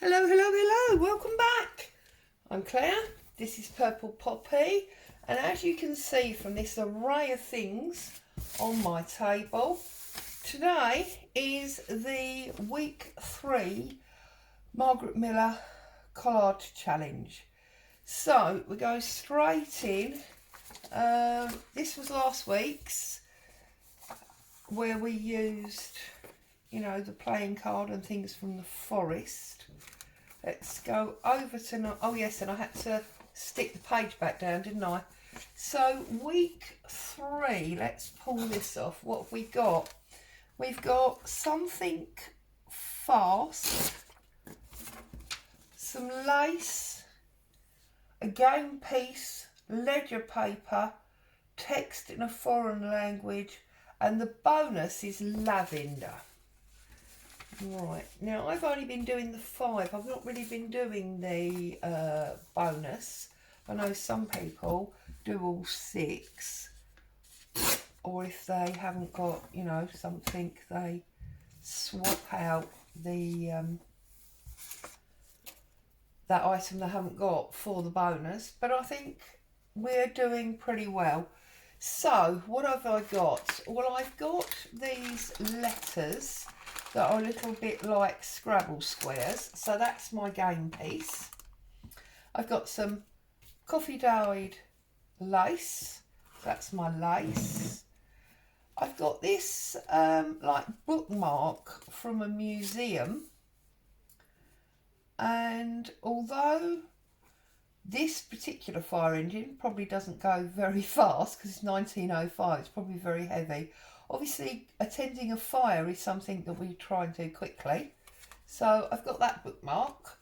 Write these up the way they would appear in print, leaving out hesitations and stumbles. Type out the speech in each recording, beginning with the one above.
Hello, hello, hello, welcome back. I'm Claire, this is Purple Poppy, and as you can see from this array of things on my table, today is the week 3 Margaret Miller Collard Challenge. So we go straight in. This was last week's, where we used, the playing card and things from the forest. Let's go over to, oh yes, and I had to stick the page back down, didn't I? So week 3, let's pull this off. What have we got? We've got something fast, some lace, a game piece, ledger paper, text in a foreign language, and the bonus is lavender. Right, now I've only been doing the 5. I've not really been doing the bonus. I know some people do all 6, or if they haven't got, something, they swap out the that item they haven't got for the bonus. But I think we're doing pretty well. So what have I got? Well, I've got these letters that are a little bit like Scrabble squares, so that's my game piece. I've got some coffee dyed lace, that's my lace. I've got this like bookmark from a museum, and although this particular fire engine probably doesn't go very fast because it's 1905, it's probably very heavy. Obviously, attending a fire is something that we try and do quickly. So I've got that bookmark.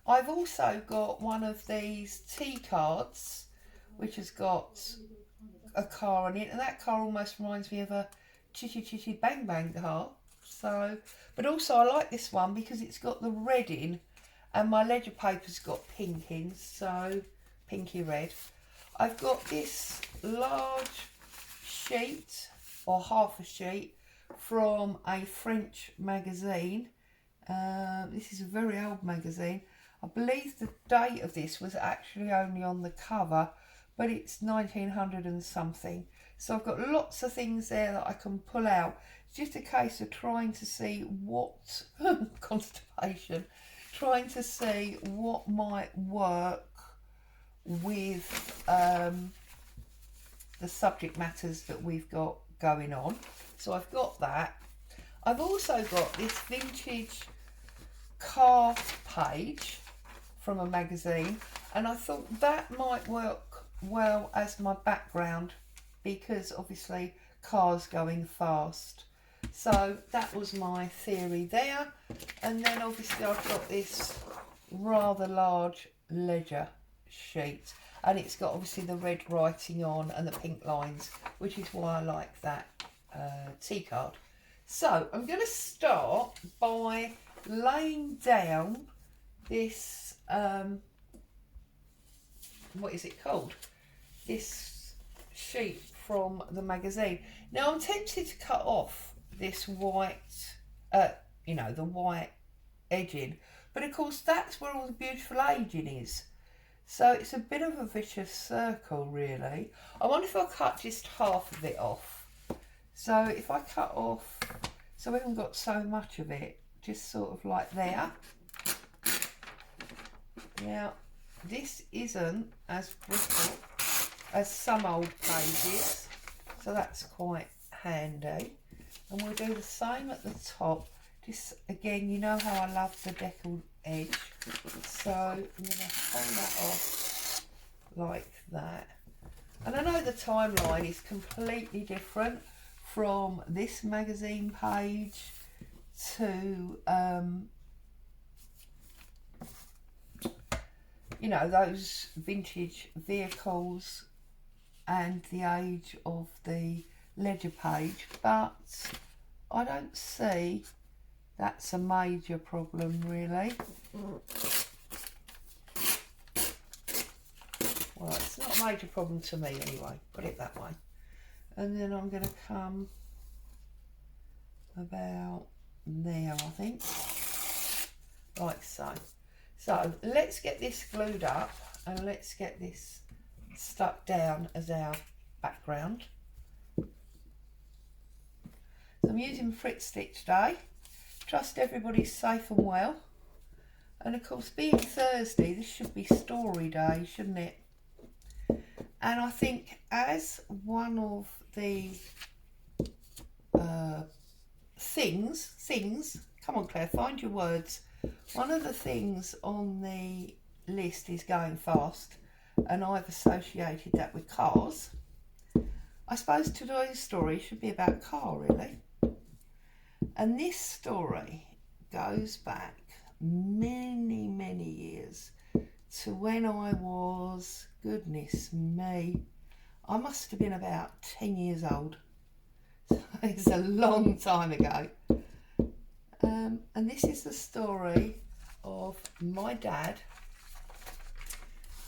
I've also got one of these tea cards, which has got a car on it. And that car almost reminds me of a Chitty Chitty Bang Bang car. So, but also I like this one because it's got the red in and my ledger paper's got pink in. So, pinky red. I've got this large sheet, or half a sheet, from a French magazine. This is a very old magazine. I believe the date of this was actually only on the cover, but it's 1900 and something. So I've got lots of things there that I can pull out. It's just a case of trying to see what, constipation, trying to see what might work with the subject matters that we've got going on. So I've got that. I've also got this vintage car page from a magazine, and I thought that might work well as my background because obviously cars going fast. So that was my theory there. And then obviously I've got this rather large ledger sheet, and it's got obviously the red writing on and the pink lines, which is why I like that tea card. So I'm going to start by laying down this, what is it called? This sheet from the magazine. Now I'm tempted to cut off this white, the white edging, but of course that's where all the beautiful aging is. So it's a bit of a vicious circle, really. I wonder if I'll cut just half of it off. So if I cut off, so we haven't got so much of it, just sort of like there. Now, this isn't as brittle as some old pages, so that's quite handy. And we'll do the same at the top. Just again, you know how I love the deckled edge, so I'm going to hold that off like that. And I know the timeline is completely different from this magazine page to those vintage vehicles and the age of the ledger page, but I don't see that's a major problem, really. Well, it's not a major problem to me anyway, put it that way. And then I'm going to come about there, I think. like so. So let's get this glued up and let's get this stuck down as our background. So I'm using Frit Stitch today. Trust everybody's safe and well. And of course, being Thursday, this should be story day, shouldn't it? And I think as one of the things, come on Claire, find your words. One of the things on the list is going fast, and I've associated that with cars. I suppose today's story should be about a car, really. And this story goes back many, many years to when I was, goodness me, I must have been about 10 years old. It's a long time ago. And this is the story of my dad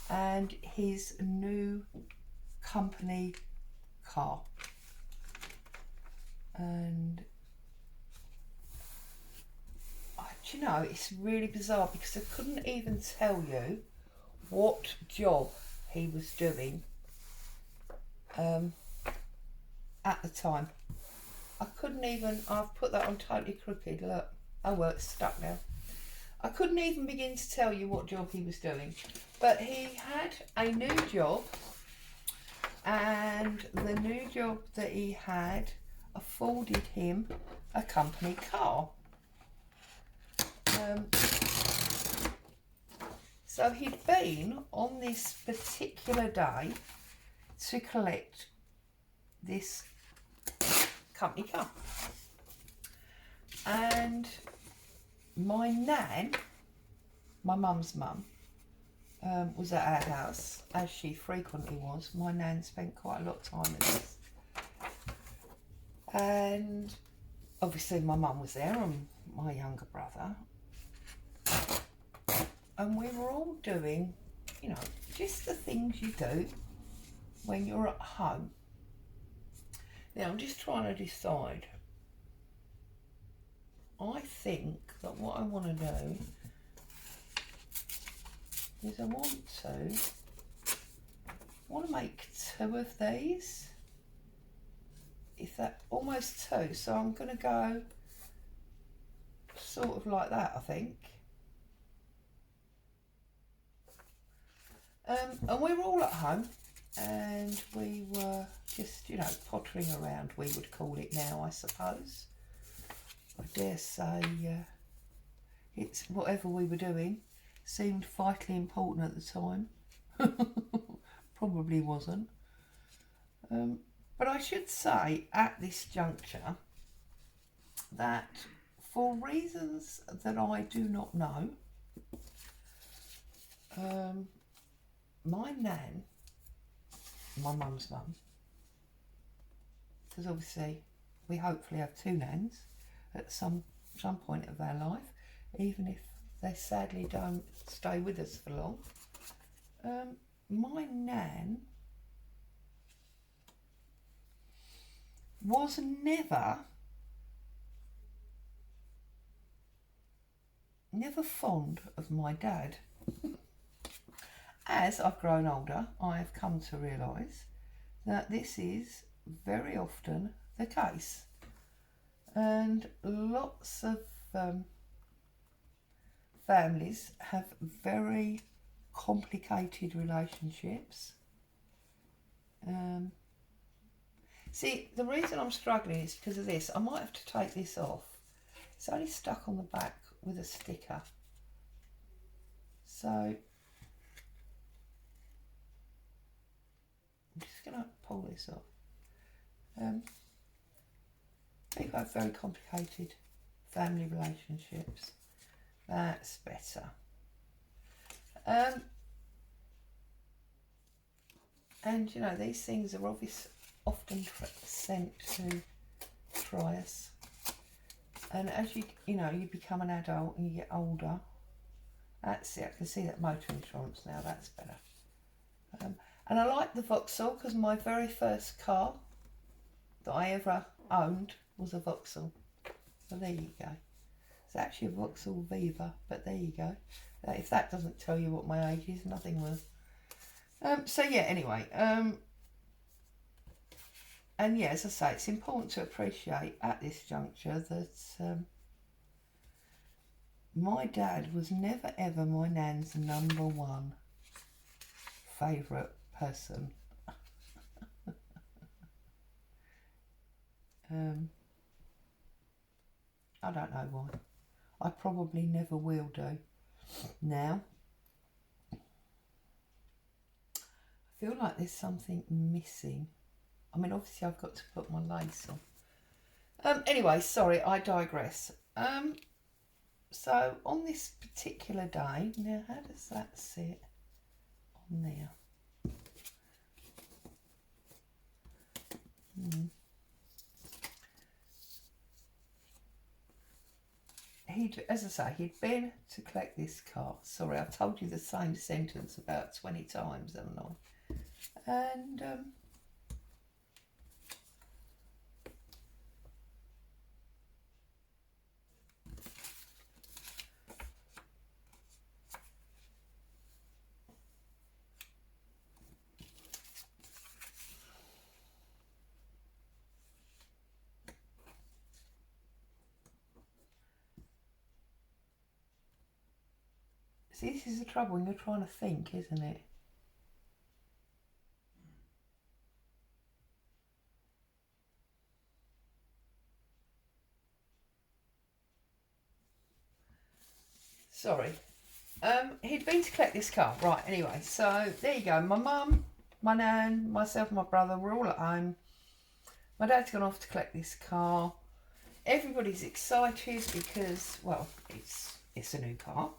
and his new company car. And do you know, it's really bizarre because I couldn't even tell you what job he was doing at the time. I couldn't even, I've put that on totally crooked, look. Oh well, it's stuck now. I couldn't even begin to tell you what job he was doing. But he had a new job, and the new job that he had afforded him a company car. So he'd been on this particular day to collect this company car. And my nan, my mum's mum, was at our house, as she frequently was. My nan spent quite a lot of time with us. And obviously my mum was there and my younger brother. And we were all doing, you know, just the things you do when you're at home. Now I'm just trying to decide. I think that what I want to do is I want to make 2 of these. If that, almost 2. So I'm going to go sort of like that, I think. And we were all at home and we were just, you know, pottering around, we would call it now, I suppose. I dare say it's whatever we were doing seemed vitally important at the time. Probably wasn't. But I should say at this juncture that for reasons that I do not know, my nan, my mum's mum, because obviously we hopefully have 2 nans at some point of our life, even if they sadly don't stay with us for long. My nan was never fond of my dad. As I've grown older, I have come to realise that this is very often the case. And lots of families have very complicated relationships. See, the reason I'm struggling is because of this. I might have to take this off. It's only stuck on the back with a sticker. So I'm just going to pull this off. People have very complicated family relationships. That's better. And you know, these things are often sent to try us. And as you know, you become an adult and you get older. That's it. I can see that motor insurance now. That's better. And I like the Vauxhall because my very first car that I ever owned was a Vauxhall. So there you go. It's actually a Vauxhall Viva, but there you go. If that doesn't tell you what my age is, nothing will. So yeah, anyway, and yeah, as I say, it's important to appreciate at this juncture that my dad was never ever my nan's number one favourite person. I don't know why. I probably never will do. Now, I feel like there's something missing. I mean, obviously I've got to put my lace on. Anyway, sorry, I digress. So on this particular day, now how does that sit on there? As I say, he'd been to collect this car. Sorry, I've told you the same sentence about 20 times, haven't I? And see, this is the trouble when you're trying to think, isn't it? Sorry. He'd been to collect this car. Right, anyway, so there you go. My mum, my nan, myself and my brother were all at home. My dad's gone off to collect this car. Everybody's excited because, well, it's a new car.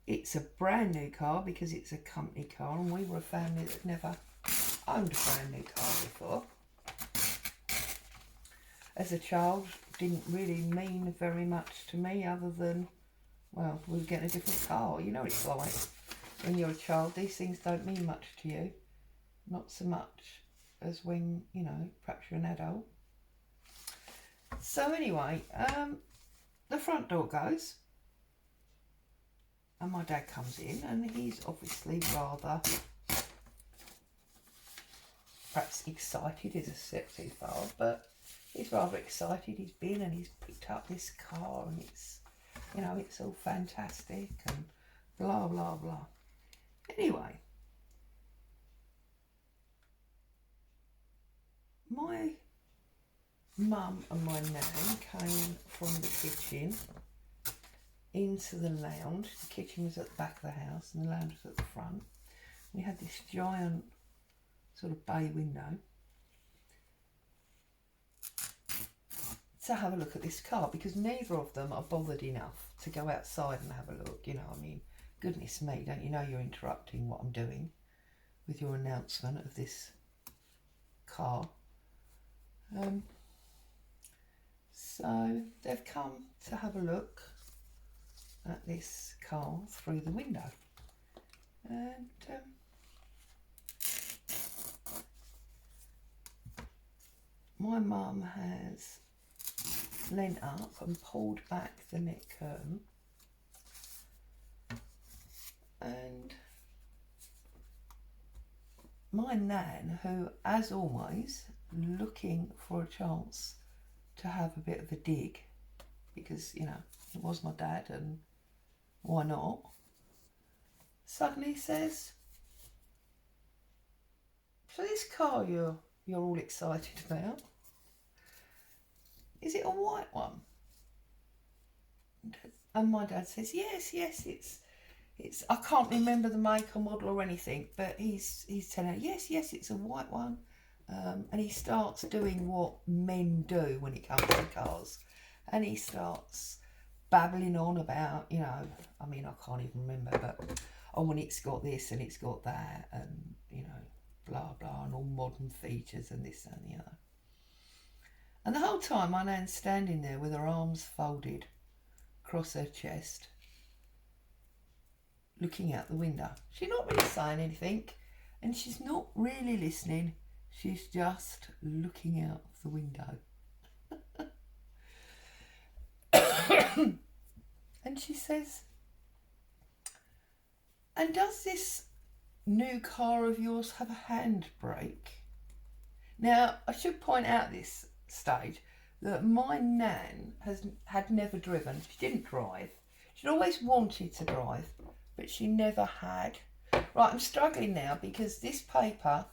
It's a brand new car because it's a company car, and we were a family that never owned a brand new car before. As a child, didn't really mean very much to me other than, well, we were getting a different car. You know what it's like when you're a child. These things don't mean much to you. Not so much as when, you know, perhaps you're an adult. So anyway, the front door goes. And my dad comes in, and he's obviously rather, perhaps excited is a step too far, but he's rather excited. He's been and he's picked up this car, and it's, you know, it's all fantastic and blah, blah, blah. Anyway, my mum and my nan came from the kitchen into the lounge. The kitchen was at the back of the house and the lounge was at the front. We had this giant sort of bay window to have a look at this car, because neither of them are bothered enough to go outside and have a look. You know, I mean, goodness me, don't you know you're interrupting what I'm doing with your announcement of this car? So they've come to have a look at this car through the window, and my mum has leant up and pulled back the net curtain, and my nan, who as always looking for a chance to have a bit of a dig, because, you know, it was my dad and why not, suddenly says, so this car you're all excited about, is it a white one? And my dad says, yes, it's I can't remember the make or model or anything, but he's telling her, yes, it's a white one. And he starts doing what men do when it comes to cars, and he starts babbling on about, you know, I mean, I can't even remember, but oh, and it's got this and it's got that, and, you know, blah blah, and all modern features and this and the other. And the whole time my nan's standing there with her arms folded across her chest, looking out the window. She's not really saying anything, and she's not really listening. She's just looking out of the window. And she says, and does this new car of yours have a handbrake? Now, I should point out at this stage that my nan had never driven. She didn't drive. She'd always wanted to drive, but she never had. Right, I'm struggling now because this paper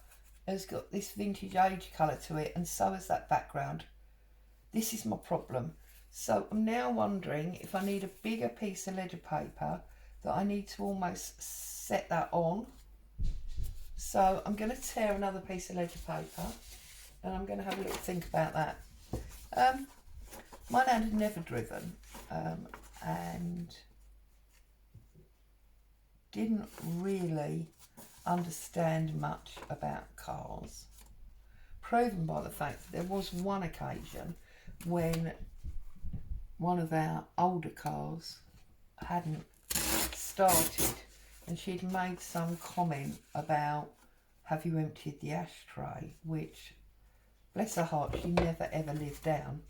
has got this vintage age colour to it, and so has that background. This is my problem. So I'm now wondering if I need a bigger piece of ledger paper that I need to almost set that on. So I'm going to tear another piece of ledger paper and I'm going to have a little think about that. My nan had never driven and didn't really understand much about cars, proven by the fact that there was one occasion when one of our older cars hadn't started and she'd made some comment about, have you emptied the ashtray, which, bless her heart, she never ever lived down.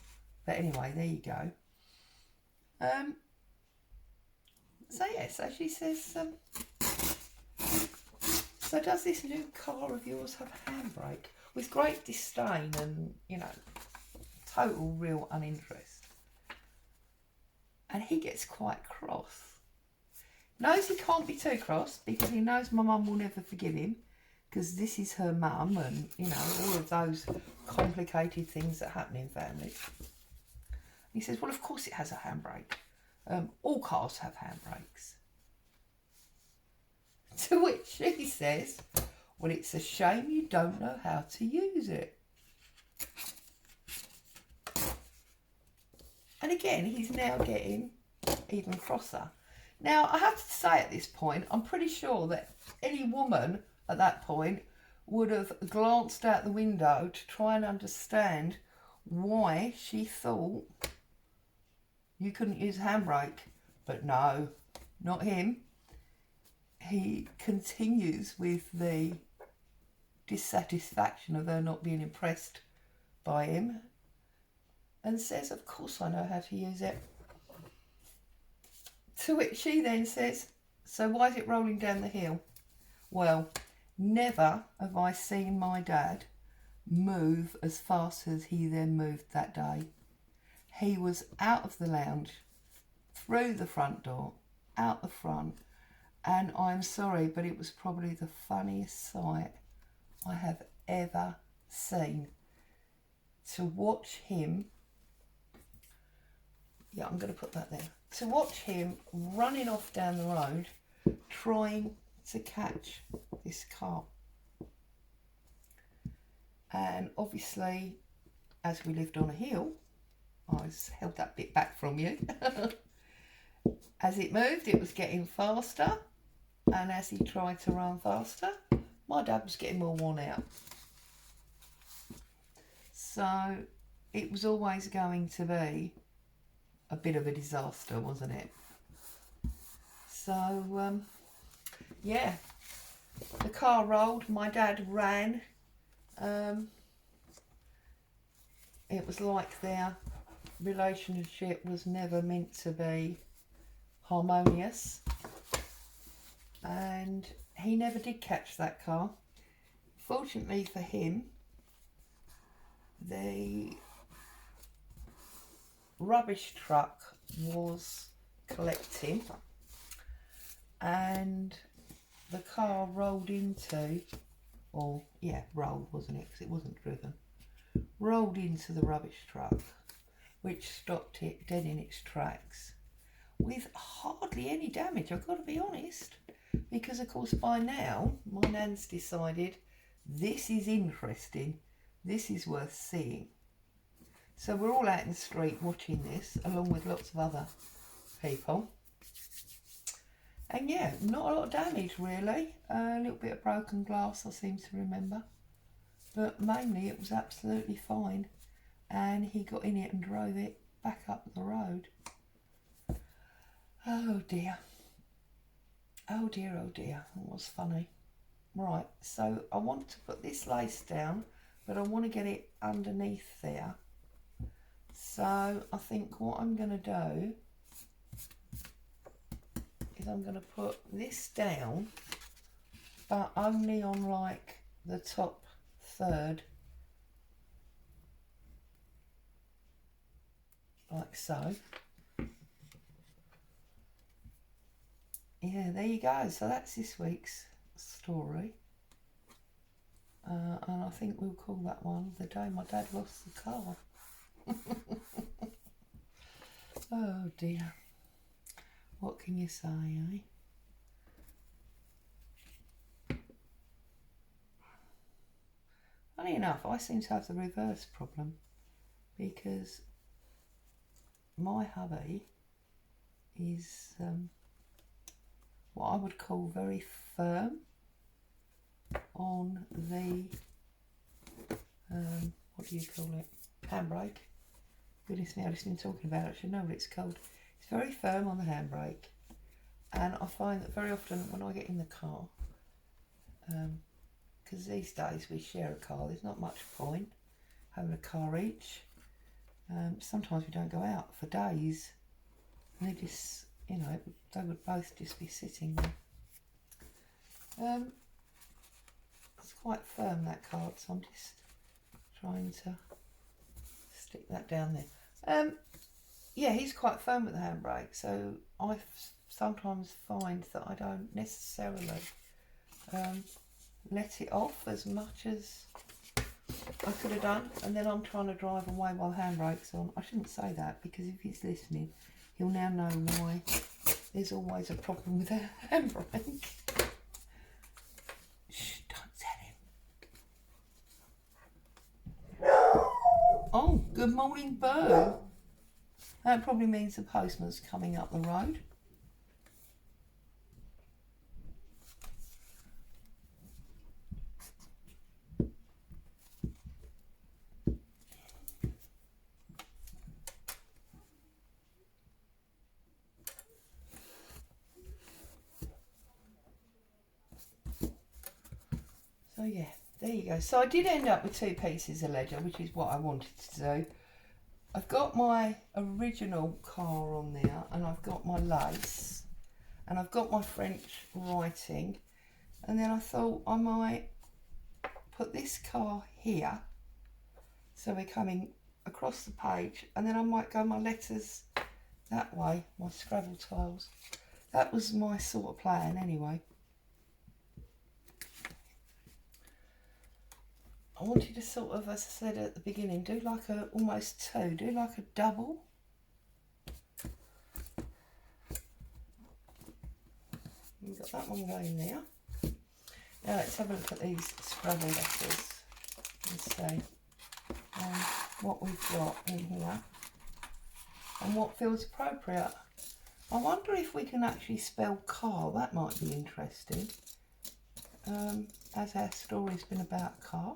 But anyway, there you go. So yeah, so she says, so does this new car of yours have a handbrake? With great disdain and, you know, total real uninterest. And he gets quite cross. Knows he can't be too cross because he knows my mum will never forgive him because this is her mum and, you know, all of those complicated things that happen in families. He says, well, of course it has a handbrake. All cars have handbrakes. To which she says, well, it's a shame you don't know how to use it. And again, he's now getting even crosser. Now, I have to say at this point, I'm pretty sure that any woman at that point would have glanced out the window to try and understand why she thought you couldn't use a handbrake. But no, not him. He continues with the dissatisfaction of her not being impressed by him and says, of course I know how to use it. To which she then says, so why is it rolling down the hill? Well, never have I seen my dad move as fast as he then moved that day. He was out of the lounge, through the front door, out the front, and I'm sorry, but it was probably the funniest sight I have ever seen. To watch him, yeah, I'm going to put that there. To watch him running off down the road, trying to catch this car. And obviously, as we lived on a hill, I held that bit back from you. As it moved, it was getting faster. And as he tried to run faster, my dad was getting more worn out. So it was always going to be a bit of a disaster, wasn't it? So, yeah, the car rolled, my dad ran. It was like their relationship was never meant to be harmonious. And he never did catch that car. Fortunately for him, the rubbish truck was collecting and the car rolled into, or yeah, rolled, wasn't it, because it wasn't driven, rolled into the rubbish truck, which stopped it dead in its tracks with hardly any damage, I've got to be honest, because of course by now my nan's decided this is interesting, this is worth seeing. So we're all out in the street watching this, along with lots of other people. And yeah, not a lot of damage really. A little bit of broken glass, I seem to remember. But mainly it was absolutely fine. And he got in it and drove it back up the road. Oh dear. Oh dear, oh dear. It was funny. Right, so I want to put this lace down, but I want to get it underneath there. So I think what I'm going to do is I'm going to put this down, but only on like the top third, like so. Yeah, there you go. So that's this week's story. And I think we'll call that one The Day My Dad Lost the Car. Oh dear. What can you say, eh? Funny enough, I seem to have the reverse problem, because my hubby is what I would call very firm on the what do you call it, handbrake. Goodness me, I've just been talking about it, I should know what it's called. It's very firm on the handbrake, and I find that very often when I get in the car, because these days we share a car, there's not much point having a car each. Sometimes we don't go out for days, and they just, you know, they would both just be sitting there. It's quite firm, that card, so I'm just trying to stick that down there. Yeah, he's quite firm with the handbrake, so I sometimes find that I don't necessarily let it off as much as I could have done, and then I'm trying to drive away while the handbrake's on. I shouldn't say that, because if he's listening, he'll now know why there's always a problem with the handbrake. Shh, don't tell him. Oh, good morning, Boo. That probably means the postman's coming up the road. So yeah, there you go. So I did end up with 2 pieces of leather, which is what I wanted to do. I've got my original car on there, and I've got my lace, and I've got my French writing, and then I thought I might put this car here, so we're coming across the page, and then I might go my letters that way, my Scrabble tiles. That was my sort of plan anyway. I wanted to sort of, as I said at the beginning, do like a almost 2, do like a double. We've got that one going there. Now let's have a look at these Scrabble letters and see what we've got in here and what feels appropriate. I wonder if we can actually spell car. That might be interesting, as our story's been about car.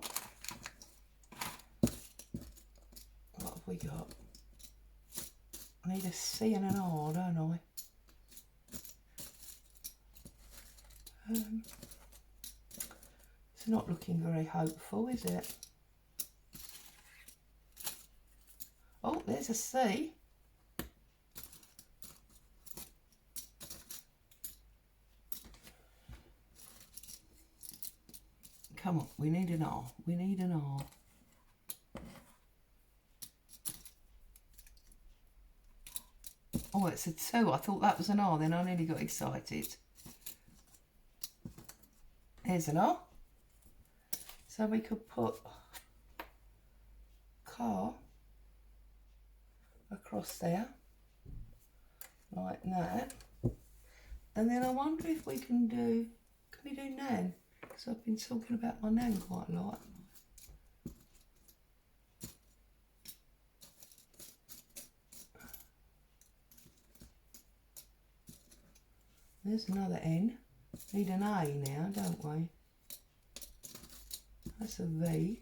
What have we got? I need a C and an R, don't I? It's not looking very hopeful, is it? Oh, there's a C. Come on, we need an R. We need an R. Oh, it's a 2. I thought that was an R, then I nearly got excited. There's an R. So we could put car across there, like that. And then I wonder if we can we do nan? Because I've been talking about my nan quite a lot. There's another N. Need an A now, don't we? That's a V.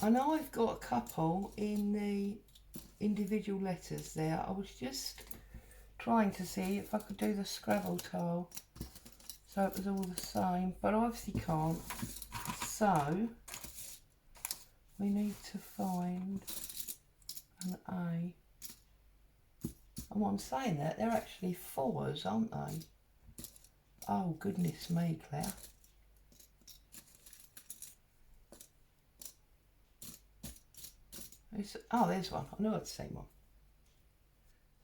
I know I've got a couple in the individual letters there. I was just trying to see if I could do the Scrabble tile So it was all the same, but I obviously can't. So we need to find an A. And what I'm saying that, they're actually 4s, aren't they? Oh, goodness me, Claire. Oh, there's one. I knew I'd seen one.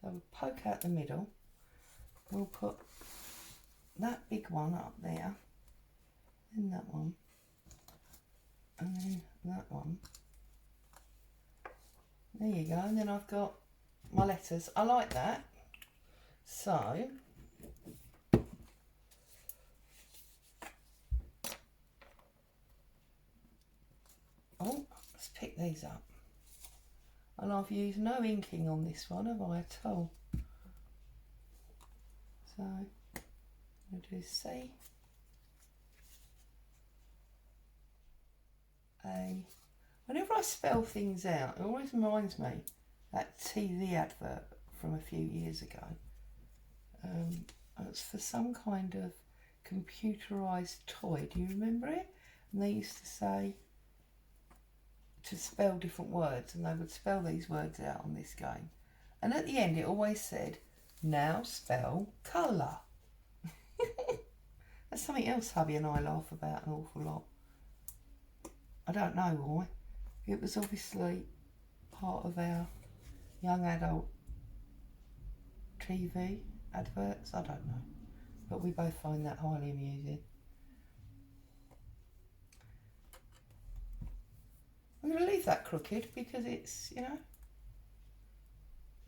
So we'll poke out the middle. We'll put that big one up there. Then that one. And then that one. There you go. And then I've got my letters. I like that. So oh, let's pick these up. And I've used no inking on this one, have I, at all? So we'll do C, A. Whenever I spell things out, it always reminds me that TV advert from a few years ago. It's for some kind of computerised toy. Do you remember it? And they used to say to spell different words, and they would spell these words out on this game. And at the end, it always said, "Now spell colour." That's something else hubby and I laugh about an awful lot. I don't know why. It was obviously part of our young adult TV adverts. I don't know. But we both find that highly amusing. I'm going to leave that crooked because it's, you know,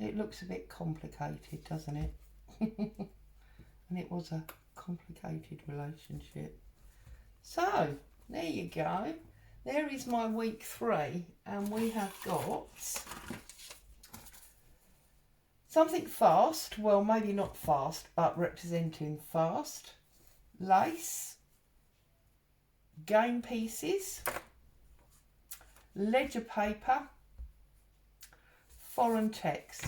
it looks a bit complicated, doesn't it? And it was a complicated relationship. So, there you go. There is my week 3, and we have got something fast, well maybe not fast, but representing fast, lace, game pieces, ledger paper, foreign text.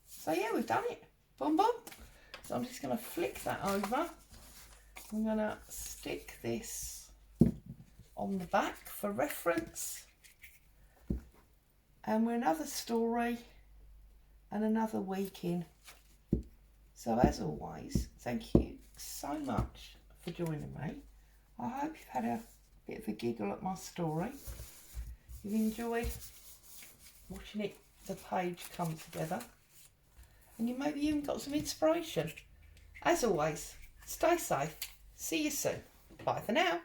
So yeah, we've done it. Boom, boom. So I'm just going to flick that over. I'm going to stick this on the back for reference. And we're another story and another week in. So as always, thank you so much for joining me. I hope you've had a bit of a giggle at my story. You've enjoyed watching it, the page come together, and you maybe even got some inspiration. As always, stay safe. See you soon. Bye for now.